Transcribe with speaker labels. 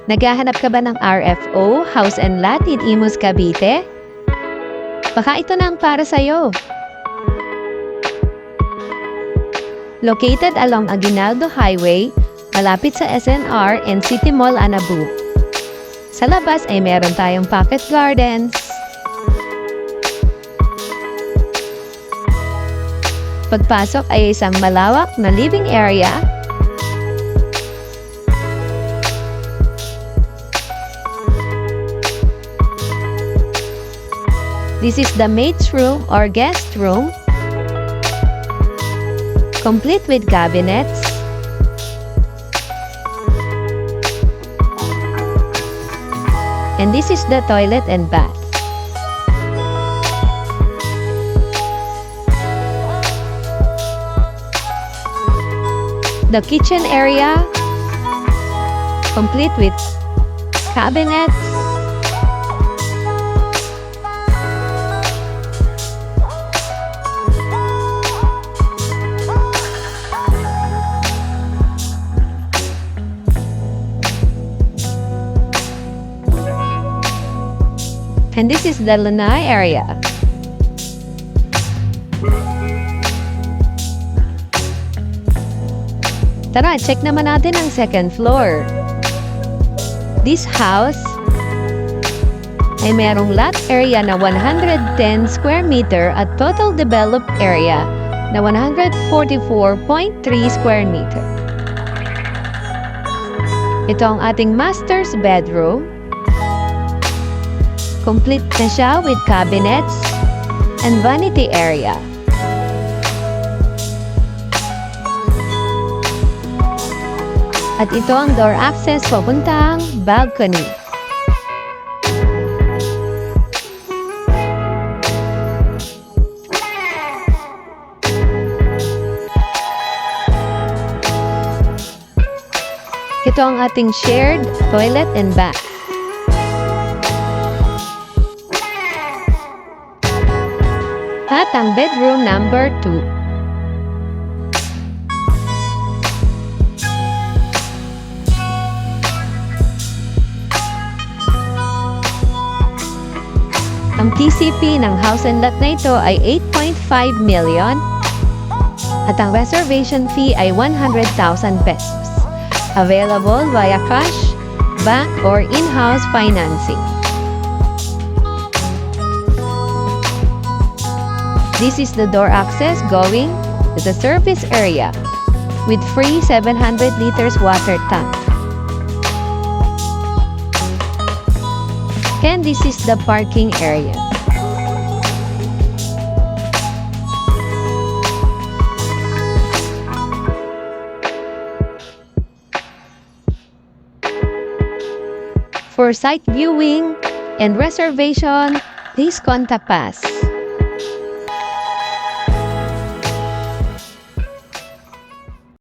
Speaker 1: Naghahanap ka ba ng RFO, House and Lot in Imus, Cavite? Baka ito na ang para sa'yo. Located along Aguinaldo Highway, malapit sa SNR and City Mall, Anabu. Sa labas ay meron tayong pocket gardens. Pagpasok ay isang malawak na living area. This is the maid's room or guest room, complete with cabinets, and this is the toilet and bath. The kitchen area, complete with cabinets, and this is the lanai area. Tara, check naman natin ang second floor. This house ay merong lot area na 110 square meter at total developed area na 144.3 square meter. Ito ang ating master's bedroom. Complete na siya with cabinets and vanity area. At ito ang door access papuntang balcony. Ito ang ating shared toilet and bath. At ang bedroom number 2. Ang TCP ng house and lot na ito ay 8.5 million at ang reservation fee ay 100,000 pesos. Available via cash, bank, or in-house financing. This is the door access going to the service area with free 700 liters water tank. And this is the parking area. For site viewing and reservation, please contact us.